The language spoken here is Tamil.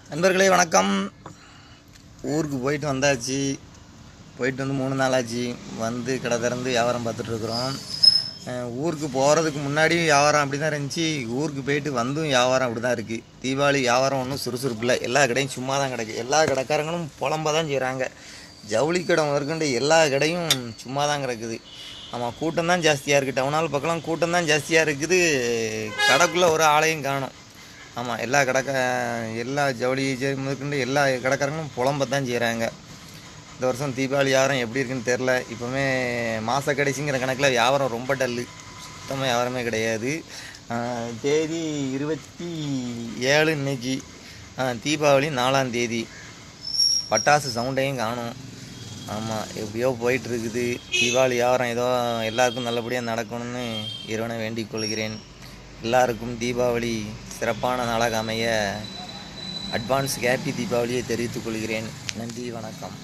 நண்பர்களே வணக்கம். ஊருக்கு போயிட்டு வந்தாச்சு. போயிட்டு வந்து 3 நாள் ஆச்சு. வந்து கடை திறந்து வியாபாரம் பார்த்துட்ருக்குறோம். ஊருக்கு போகிறதுக்கு முன்னாடி வியாபாரம் அப்படி தான் இருந்துச்சு. ஊருக்கு போயிட்டு வந்தும் வியாபாரம் அப்படி தான் இருக்குது. தீபாவளி வியாபாரம் ஒன்றும் சுறுசுறுப்பு இல்லை. எல்லா கடையும் சும்மா தான் கிடக்கு. எல்லா கடைக்காரங்களும் புலம்ப தான் செய்கிறாங்க. ஜவுளி கடை முதற்கொண்டு எல்லா கடையும் சும்மா தான் கிடக்குது. ஆமாம், கூட்டம் தான் ஜாஸ்தியாக இருக்குது. டவுனால் பக்கம் கூட்டம் தான் ஜாஸ்தியாக இருக்குது. கடைக்குள்ளே ஒரு ஆளையும் காணும். ஆமாம், எல்லா ஜவுளி முதற்கொண்டு எல்லா கடைக்காரங்களும் புலம்ப தான் செய்கிறாங்க. இந்த வருஷம் தீபாவளி வியாபாரம் எப்படி இருக்குன்னு தெரில. இப்போவுமே மாத கடைசிங்கிற கணக்கில் வியாபாரம் ரொம்ப டல்லு. சுத்தமாக வியாபாரமே கிடையாது. தேதி 27 இன்னைக்கு. தீபாவளி 4ஆம் தேதி. பட்டாசு சவுண்டையும் காணும். ஆமாம், எப்படியோ போயிட்டுருக்குது. தீபாவளி வியாபாரம் ஏதோ எல்லாருக்கும் நல்லபடியாக நடக்கணும்னு இறைவனை வேண்டிக் கொள்கிறேன். எல்லாருக்கும் தீபாவளி சிறப்பான நாளாக அமைய அட்வான்ஸ் ஹேப்பி தீபாவளியை தெரிவித்துக் கொள்கிறேன். நன்றி, வணக்கம்.